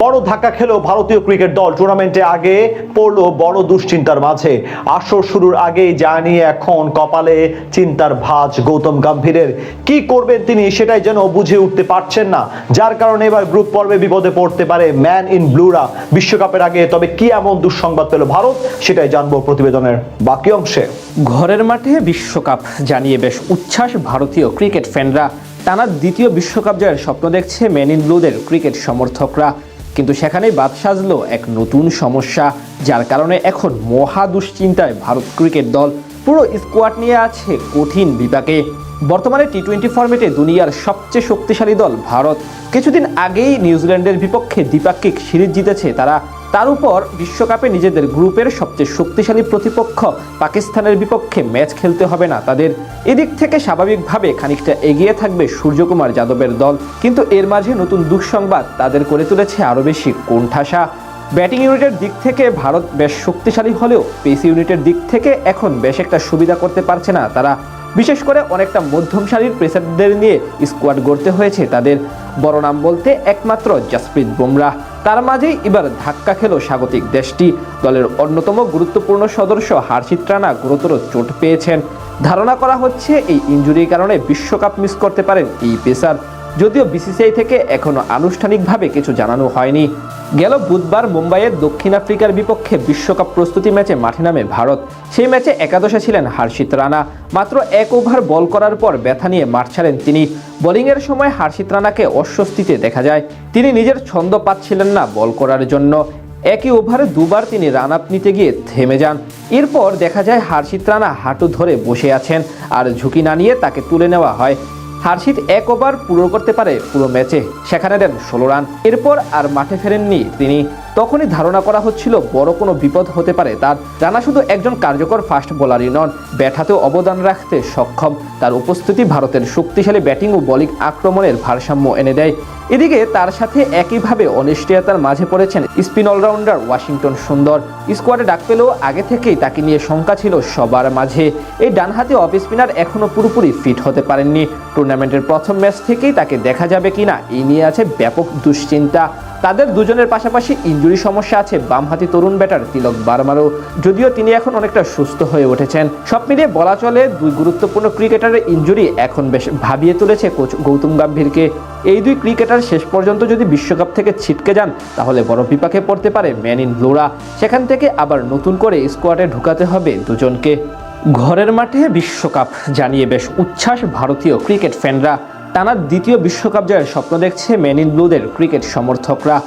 বড় ধাক্কা খেলো ভারতীয় ক্রিকেট দল। টুর্নামেন্টে আগে পড়লো বড় দুশ্চিন্তার মাঝে। আসর শুরুর আগেই যা নিয়ে এখন কপালে চিন্তার ভাঁজ গৌতম গম্ভীরের। কি করবেন তিনি সেটাই যেন বুঝে উঠতে পারছেন না, যার কারণে এবার গ্রুপ পর্বে বিপদে পড়তে পারে ম্যান ইন ব্লুরা বিশ্বকাপের আগে। তবে কি এমন দুঃসংবাদ পেল ভারত, সেটাই জানবো প্রতিবেদনের বাকি অংশে। ঘরের মাঠে বিশ্বকাপ জানিয়ে বেশ উচ্ছ্বাস ভারতীয় ক্রিকেট ফ্যানরা। টানা দ্বিতীয় বিশ্বকাপ জয়ের স্বপ্ন দেখছে ম্যান ইন ব্লুদের ক্রিকেট সমর্থকরা। কিন্তু সেখানেই বাদ সাজলো এক নতুন সমস্যা, যার কারণে এখন মহা দুশ্চিন্তায় ভারত ক্রিকেট দল। পুরো স্কোয়াড নিয়ে আছে কঠিন বিপাকে। বর্তমানে টি-20 ফরম্যাটে দুনিয়ার সবচেয়ে শক্তিশালী দল ভারত। কিছুদিন আগেই নিউজিল্যান্ডের বিপক্ষে দ্বিপাক্ষিক সিরিজ জিতেছে তারা। তার উপর বিশ্বকাপে নিজেদের গ্রুপের সবচেয়ে শক্তিশালী প্রতিপক্ষ পাকিস্তানের বিপক্ষে ম্যাচ খেলতে হবে না তাদের। এদিক থেকে স্বাভাবিকভাবে খানিকটা এগিয়ে থাকবে সূর্যকুমার যাদবের দল। কিন্তু এর মাঝে নতুন দুঃসংবাদ তাদের করে তুলেছে আরও বেশি কোণঠাসা। ব্যাটিং ইউনিটের দিক থেকে ভারত বেশ শক্তিশালী হলেও পেস ইউনিটের দিক থেকে এখন বেশ একটা সুবিধা করতে পারছে না তারা। বিশেষ করে অনেকটা মধ্যম সারির পেসারদের নিয়ে স্কোয়াড গড়তে হয়েছে তাদের। বড় নাম বলতে একমাত্র জসপ্রীত বুমরাহ। তার মাঝেই এবার ধাক্কা খেল স্বাগতিক দেশটি। দলের অন্যতম গুরুত্বপূর্ণ সদস্য হর্ষিত রানা গুরুতর চোট পেয়েছেন। ধারণা করা হচ্ছে এই ইনজুরির কারণে বিশ্বকাপ মিস করতে পারেন এই পেসার। যদিও বিসিসিআই থেকে এখনো আনুষ্ঠানিকভাবে কিছু জানানো হয়নি। গেল বুধবার মুম্বাইয়ের দক্ষিণ আফ্রিকার বিপক্ষে বিশ্বকাপ প্রস্তুতি ম্যাচে মাঠে নামে ভারত। সেই ম্যাচে একাদশে ছিলেন হর্ষিত রানা। মাত্র 1 ওভার বল করার পর ব্যথা নিয়ে মাঠ ছাড়েন তিনি। বোলিংয়ের সময় হর্ষিত রানাকে অস্বস্তিতে দেখা যায়। তিনি নিজের ছন্দ পাচ্ছিলেন না বল করার জন্য। একই ওভারে দুবার তিনি রান আপ নিতে গিয়ে থেমে যান। এরপর দেখা যায় হর্ষিত রানা হাঁটু ধরে বসে আছেন, আর ঝুঁকি না নিয়ে তাকে তুলে নেওয়া হয়। হর্ষিত 1 ওভার পুরো করতে পারে পুরো ম্যাচে, সেখানে দেন 16 রান। এরপর আর মাঠে ফেরেননি তিনি। তখনই ধারণা করা হচ্ছিল বড় কোনো বিপদ হতে পারে তার। রানা শুধু একজন কার্যকর ফাস্ট বোলারই নন, ব্যাট হাতেও অবদান রাখতে সক্ষম। তার উপস্থিতি ভারতের শক্তিশালী ব্যাটিং ও বোলিং আক্রমণের ভারসাম্য এনে দেয়। এদিকে তার সাথে একইভাবে অনিশ্চয়তার মাঝে পড়েছেন স্পিন অলরাউন্ডার ওয়াশিংটন সুন্দর। স্কোয়াডে ডাক পেলেও আগে থেকেই তাকে নিয়ে শঙ্কা ছিল সবার মাঝে। এই ডানহাতি অফ স্পিনার এখনও পুরোপুরি ফিট হতে পারেননি। টুর্নামেন্টের প্রথম ম্যাচ থেকেই তাকে দেখা যাবে কিনা এই নিয়ে আছে ব্যাপক দুশ্চিন্তা। তাদের দুজনের পাশাপাশি ইনজুরি সমস্যা আছে বামহাতি তরুণ ব্যাটার তিলক বার্মারও, যদিও তিনি এখন অনেকটা সুস্থ হয়ে উঠেছেন। সব মিলিয়ে বলা চলে দুই গুরুত্বপূর্ণ ক্রিকেটারের ইনজুরি এখন বেশ ভাবিয়ে তুলেছে কোচ গৌতম গম্ভীরকে। এই দুই ক্রিকেটার শেষ পর্যন্ত যদি বিশ্বকাপ থেকে ছিটকে যান তাহলে বড় বিপাকে পড়তে পারে ম্যান ইন ব্লুরা। সেখান থেকে আবার নতুন করে স্কোয়াডে ঢুকাতে হবে দুজনকে। ঘরের মাঠে বিশ্বকাপ জানিয়ে বেশ উচ্ছ্বাস ভারতীয় ক্রিকেট ফ্যানরা। টানা দ্বিতীয় বিশ্বকাপ জয়ের স্বপ্ন দেখছে ম্যান ইন ব্লুদের ক্রিকেট সমর্থকরা।